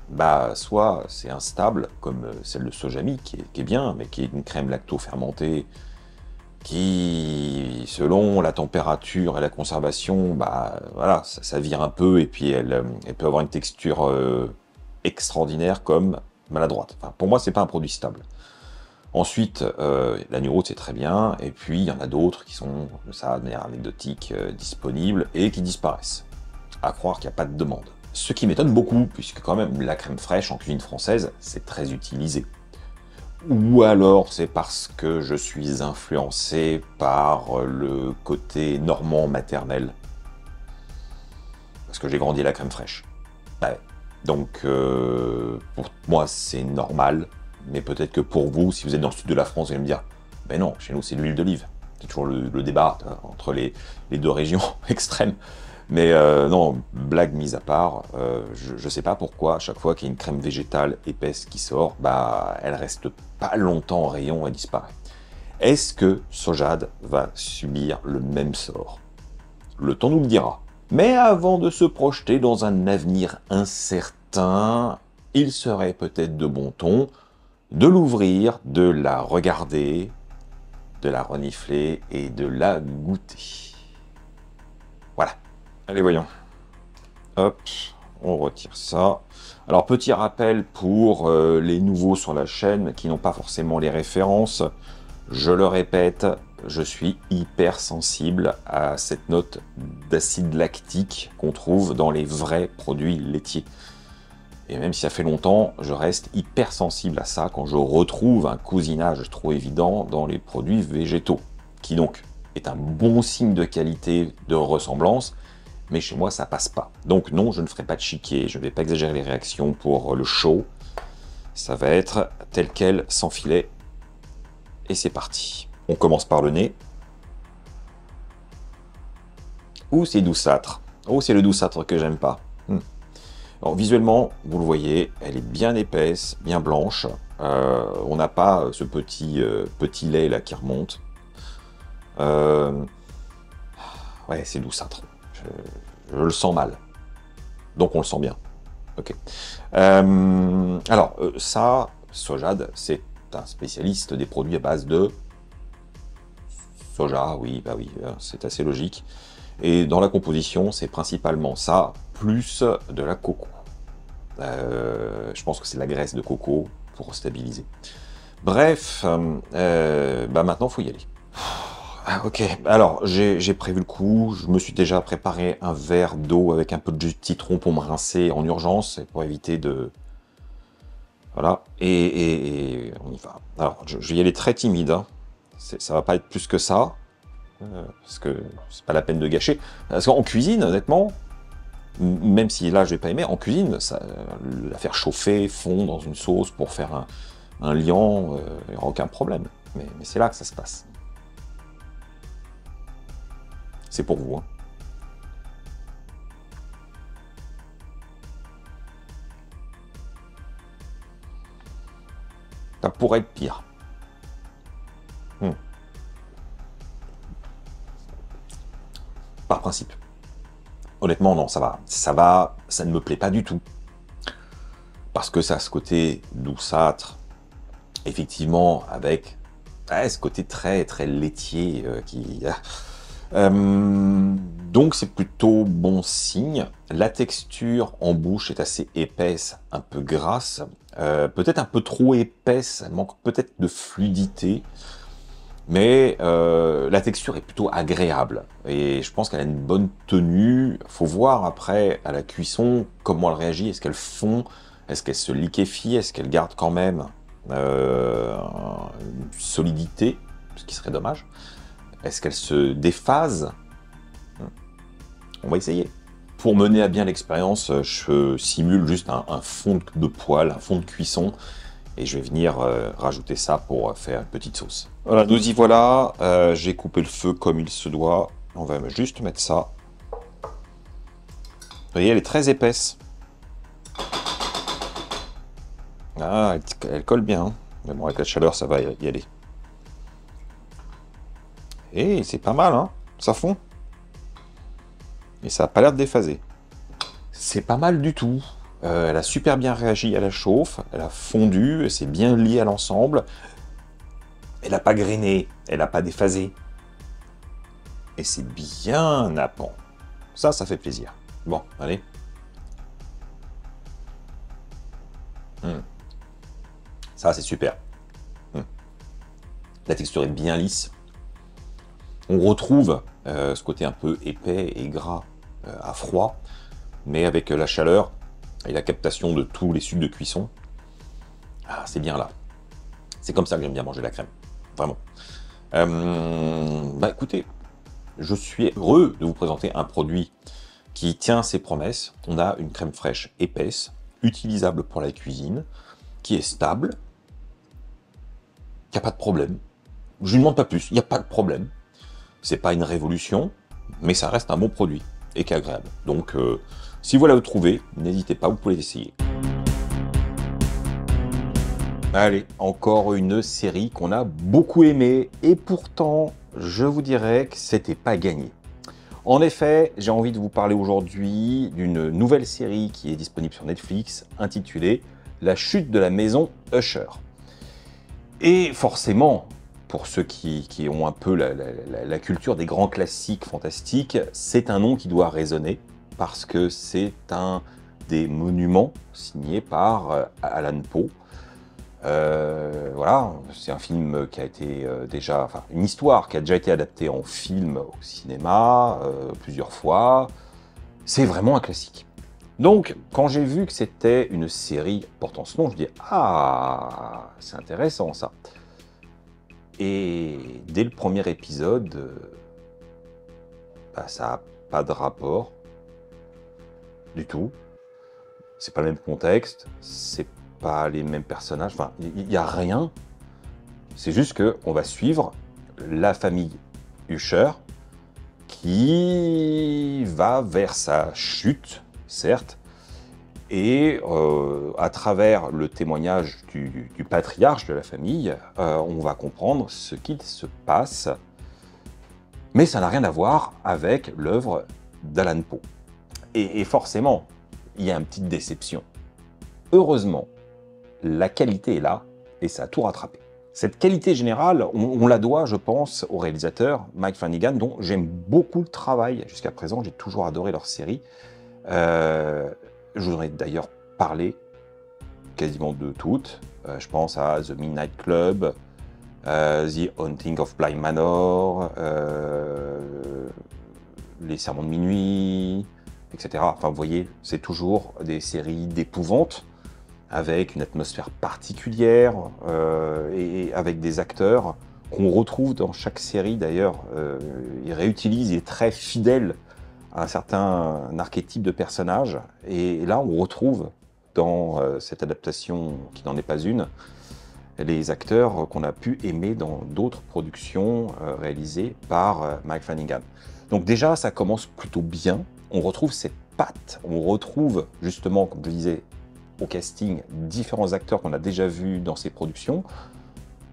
bah soit c'est instable, comme celle de Sojami, qui est bien, mais qui est une crème lacto-fermentée, qui, selon la température et la conservation, bah voilà, ça vire un peu, et puis elle peut avoir une texture extraordinaire comme maladroite. Enfin, pour moi, c'est pas un produit stable. Ensuite, la New Road, c'est très bien, et puis il y en a d'autres qui sont, ça, de manière anecdotique, disponibles, et qui disparaissent. À croire qu'il n'y a pas de demande. Ce qui m'étonne beaucoup, puisque quand même, la crème fraîche en cuisine française, c'est très utilisé. Ou alors c'est parce que je suis influencé par le côté normand maternel. Parce que j'ai grandi à la crème fraîche. Ouais. Donc, pour moi, c'est normal. Mais peut-être que pour vous, si vous êtes dans le sud de la France, vous allez me dire, ben non, chez nous, c'est l'huile d'olive. C'est toujours le débat entre les deux régions extrêmes. Mais non, blague mise à part, je sais pas pourquoi, à chaque fois qu'il y a une crème végétale épaisse qui sort, bah, elle reste pas longtemps en rayon et disparaît. Est-ce que Sojade va subir le même sort? Le temps nous le dira. Mais avant de se projeter dans un avenir incertain, il serait peut-être de bon ton de l'ouvrir, de la regarder, de la renifler et de la goûter. Voilà. Allez, voyons. Hop, on retire ça. Alors, petit rappel pour les nouveaux sur la chaîne qui n'ont pas forcément les références. Je le répète, je suis hyper sensible à cette note d'acide lactique qu'on trouve dans les vrais produits laitiers. Et même si ça fait longtemps, je reste hyper sensible à ça quand je retrouve un cousinage trop évident dans les produits végétaux, qui donc est un bon signe de qualité, de ressemblance, mais chez moi ça passe pas. Donc non, je ne ferai pas de chiquet, je ne vais pas exagérer les réactions pour le show, ça va être tel quel, sans filet, et c'est parti. On commence par le nez. Ouh, c'est douceâtre. Oh, c'est le douceâtre que j'aime pas. Alors visuellement, vous le voyez, elle est bien épaisse, bien blanche. On n'a pas ce petit lait là qui remonte. Ouais, c'est douceâtre. Je le sens mal. Donc on le sent bien. Ok. Alors ça, Sojade, c'est un spécialiste des produits à base de soja. Oui, bah oui, c'est assez logique. Et dans la composition, c'est principalement ça, plus de la coco. Je pense que c'est la graisse de coco pour stabiliser. Bref, bah maintenant, il faut y aller. Ah, ok, alors j'ai prévu le coup, je me suis déjà préparé un verre d'eau avec un peu de jus de citron pour me rincer en urgence, pour éviter de... Voilà, et on y va. Alors, je vais y aller très timide, hein. Ça va pas être plus que ça. Parce que c'est pas la peine de gâcher. Parce qu'en cuisine, honnêtement, même si là je vais pas aimer, en cuisine, la faire chauffer, fondre dans une sauce pour faire un liant, il n'y aura aucun problème. Mais c'est là que ça se passe. C'est pour vous, hein. Ça pourrait être pire. Par principe. Honnêtement, non, ça va. Ça ne me plaît pas du tout. Parce que ça a ce côté douceâtre, effectivement, avec ce côté très, très laitier qui... donc c'est plutôt bon signe. La texture en bouche est assez épaisse, un peu grasse, peut-être un peu trop épaisse, elle manque peut-être de fluidité. Mais la texture est plutôt agréable et je pense qu'elle a une bonne tenue. Faut voir après à la cuisson comment elle réagit. Est-ce qu'elle fond? Est-ce qu'elle se liquéfie? Est-ce qu'elle garde quand même une solidité? Ce qui serait dommage. Est-ce qu'elle se déphase? On va essayer. Pour mener à bien l'expérience, je simule juste un fond de poêle, un fond de cuisson. Et je vais venir rajouter ça pour faire une petite sauce. Voilà, nous y voilà. J'ai coupé le feu comme il se doit. On va juste mettre ça. Vous voyez, elle est très épaisse. Ah, elle colle bien. Mais bon, avec la chaleur, ça va y aller. Et c'est pas mal, hein. Ça fond. Et ça n'a pas l'air de déphaser. C'est pas mal du tout. Elle a super bien réagi à la chauffe. Elle a fondu, c'est bien lié à l'ensemble. Elle n'a pas grainé, elle n'a pas déphasé. Et c'est bien nappant. Ça fait plaisir. Bon, allez. Ça, c'est super. La texture est bien lisse. On retrouve ce côté un peu épais et gras à froid, mais avec la chaleur et la captation de tous les sucs de cuisson, c'est bien là. C'est comme ça que j'aime bien manger la crème, vraiment. Bah écoutez, je suis heureux de vous présenter un produit qui tient ses promesses. On a une crème fraîche épaisse, utilisable pour la cuisine, qui est stable, il n'y a pas de problème. Je ne demande pas plus, il n'y a pas de problème. C'est pas une révolution, mais ça reste un bon produit et qui est agréable. Donc, si vous la trouvez, n'hésitez pas, vous pouvez l'essayer. Allez, encore une série qu'on a beaucoup aimée, et pourtant, je vous dirais que c'était pas gagné. En effet, j'ai envie de vous parler aujourd'hui d'une nouvelle série qui est disponible sur Netflix, intitulée « La chute de la maison Usher ». Et forcément, pour ceux qui ont un peu la culture des grands classiques fantastiques, c'est un nom qui doit résonner, parce que c'est un des monuments signés par Alan Poe. Voilà, c'est un film qui a été une histoire qui a déjà été adaptée en film au cinéma plusieurs fois. C'est vraiment un classique. Donc, quand j'ai vu que c'était une série portant ce nom, je dis « Ah, c'est intéressant ça ». Et dès le premier épisode, ça n'a pas de rapport du tout. C'est pas le même contexte, c'est pas les mêmes personnages, enfin, il n'y a rien. C'est juste qu'on va suivre la famille Usher qui va vers sa chute, certes, et à travers le témoignage du patriarche de la famille, on va comprendre ce qu'il se passe, mais ça n'a rien à voir avec l'œuvre d'Alan Poe. Et forcément, il y a une petite déception. Heureusement, la qualité est là, et ça a tout rattrapé. Cette qualité générale, on la doit, je pense, au réalisateur Mike Flanagan, dont j'aime beaucoup le travail. Jusqu'à présent, j'ai toujours adoré leur série. Je vous en ai d'ailleurs parlé quasiment de toutes. Je pense à The Midnight Club, The Haunting of Bly Manor, Les Sermons de minuit, etc. Enfin, vous voyez, c'est toujours des séries d'épouvante, avec une atmosphère particulière, et avec des acteurs qu'on retrouve dans chaque série d'ailleurs. Ils réutilisent, il est très fidèle à un certain archétype de personnage, et là on retrouve dans cette adaptation, qui n'en est pas une, les acteurs qu'on a pu aimer dans d'autres productions réalisées par Mike Flanagan. Donc déjà, ça commence plutôt bien, on retrouve cette patte, on retrouve justement, comme je disais, au casting, différents acteurs qu'on a déjà vus dans ces productions,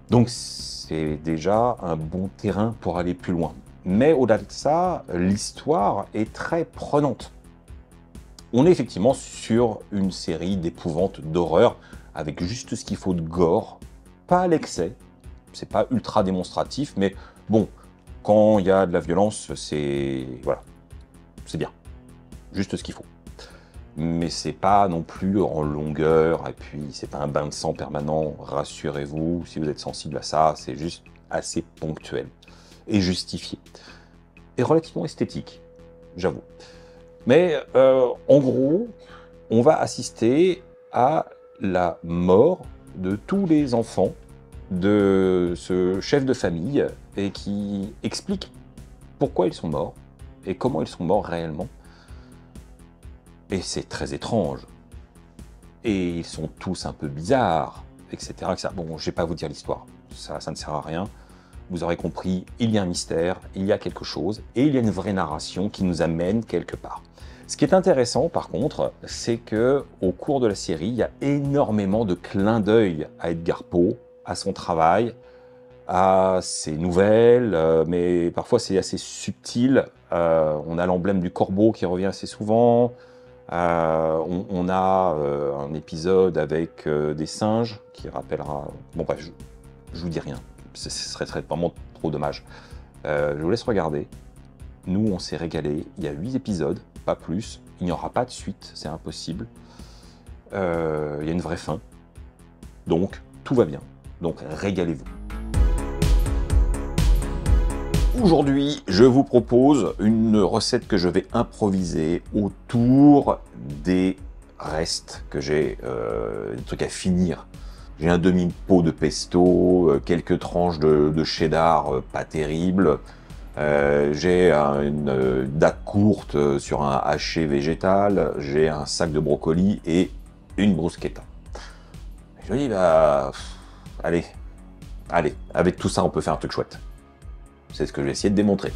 donc c'est déjà un bon terrain pour aller plus loin. Mais au-delà de ça, l'histoire est très prenante. On est effectivement sur une série d'épouvante, d'horreur, avec juste ce qu'il faut de gore, pas à l'excès, c'est pas ultra démonstratif, mais bon, quand il y a de la violence, c'est voilà, c'est bien, juste ce qu'il faut. Mais c'est pas non plus en longueur, et puis c'est pas un bain de sang permanent, rassurez-vous, si vous êtes sensible à ça, c'est juste assez ponctuel et justifié. Et relativement esthétique, j'avoue. Mais en gros, on va assister à la mort de tous les enfants de ce chef de famille, et qui explique pourquoi ils sont morts et comment ils sont morts réellement. Et c'est très étrange. Et ils sont tous un peu bizarres, etc. etc. Bon, je vais pas vous dire l'histoire, ça ne sert à rien. Vous aurez compris, il y a un mystère, il y a quelque chose, et il y a une vraie narration qui nous amène quelque part. Ce qui est intéressant, par contre, c'est que au cours de la série, il y a énormément de clins d'œil à Edgar Poe, à son travail, à ses nouvelles, mais parfois c'est assez subtil. On a l'emblème du corbeau qui revient assez souvent. On a un épisode avec des singes qui rappellera... Bon bref, je vous dis rien, ce serait vraiment trop dommage. Je vous laisse regarder. Nous, on s'est régalé. Il y a 8 épisodes, pas plus. Il n'y aura pas de suite, c'est impossible. Il y a une vraie fin. Donc, tout va bien. Donc, régalez-vous. Aujourd'hui, je vous propose une recette que je vais improviser autour des restes que j'ai, des trucs à finir. J'ai un demi-pot de pesto, quelques tranches de cheddar pas terribles. J'ai une date courte sur un haché végétal. J'ai un sac de brocoli et une bruschetta. Je me dis, bah, allez, avec tout ça, on peut faire un truc chouette. C'est ce que je vais essayer de démontrer.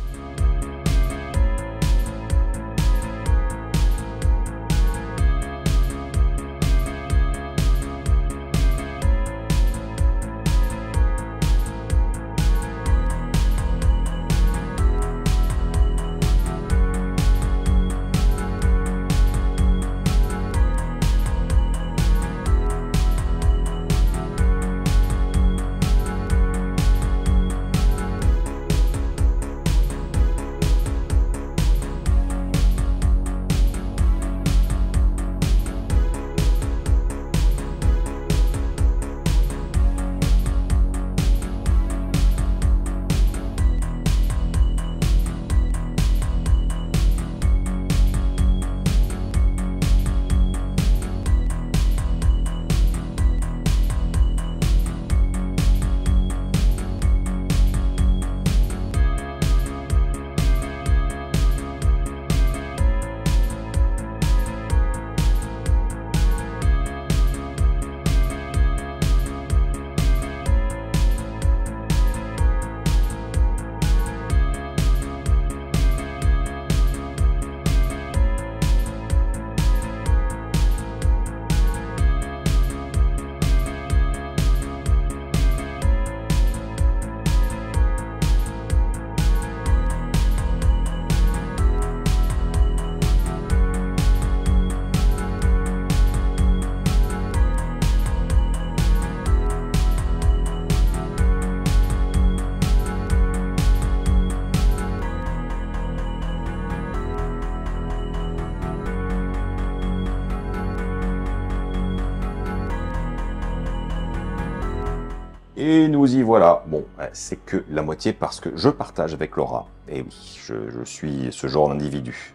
Et nous y voilà. Bon, c'est que la moitié parce que je partage avec Laura. Et oui, je suis ce genre d'individu.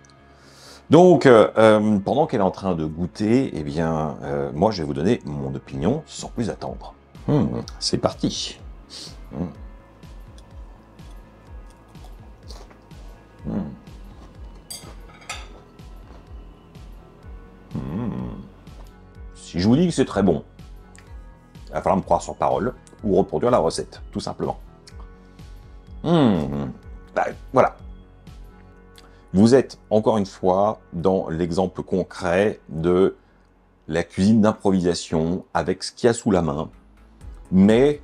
Donc, pendant qu'elle est en train de goûter, eh bien, moi, je vais vous donner mon opinion sans plus attendre. C'est parti. Si je vous dis que c'est très bon, il va falloir me croire sur parole ou reproduire la recette, tout simplement. Bah, voilà. Vous êtes, encore une fois, dans l'exemple concret de la cuisine d'improvisation avec ce qu'il y a sous la main, mais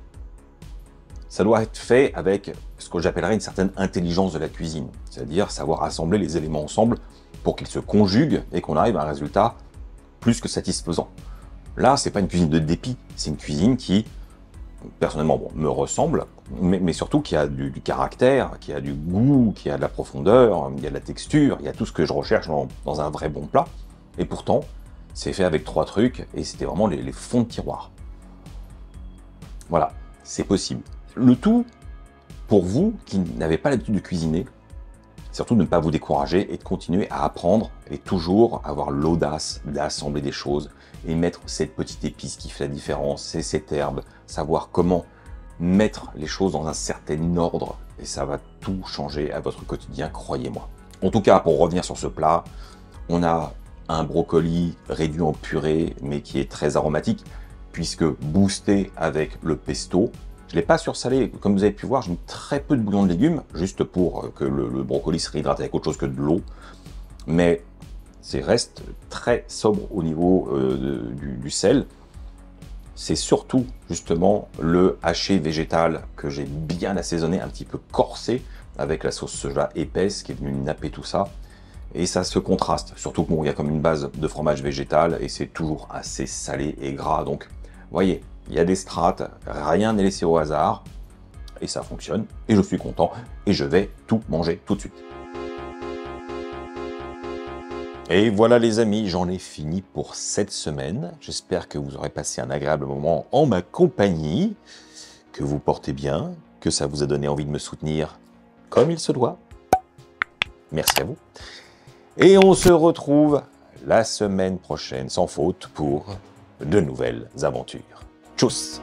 ça doit être fait avec ce que j'appellerais une certaine intelligence de la cuisine, c'est-à-dire savoir assembler les éléments ensemble pour qu'ils se conjuguent et qu'on arrive à un résultat plus que satisfaisant. Là, c'est pas une cuisine de dépit, c'est une cuisine qui, personnellement, bon, me ressemble, mais surtout qui a du caractère, qui a du goût, qui a de la profondeur, il y a de la texture, il y a tout ce que je recherche dans un vrai bon plat. Et pourtant, c'est fait avec 3 trucs, et c'était vraiment les fonds de tiroir. Voilà, c'est possible. Le tout, pour vous qui n'avez pas l'habitude de cuisiner, surtout de ne pas vous décourager et de continuer à apprendre et toujours avoir l'audace d'assembler des choses et mettre cette petite épice qui fait la différence, c'est cette herbe, savoir comment mettre les choses dans un certain ordre et ça va tout changer à votre quotidien, croyez-moi. En tout cas, pour revenir sur ce plat, on a un brocoli réduit en purée mais qui est très aromatique puisque boosté avec le pesto. Je ne l'ai pas sursalé, comme vous avez pu voir, j'ai mis très peu de bouillon de légumes, juste pour que le brocoli se réhydrate avec autre chose que de l'eau. Mais c'est reste très sobre au niveau du sel. c'est surtout justement le haché végétal que j'ai bien assaisonné, un petit peu corsé, avec la sauce soja épaisse qui est venue napper tout ça. Et ça se contraste, surtout que bon, il y a comme une base de fromage végétal et c'est toujours assez salé et gras. Donc, vous voyez, il y a des strates, rien n'est laissé au hasard. Et ça fonctionne, et je suis content, et je vais tout manger tout de suite. Et voilà les amis, j'en ai fini pour cette semaine. J'espère que vous aurez passé un agréable moment en ma compagnie, que vous portez bien, que ça vous a donné envie de me soutenir comme il se doit. Merci à vous. Et on se retrouve la semaine prochaine, sans faute, pour de nouvelles aventures. Tchuss!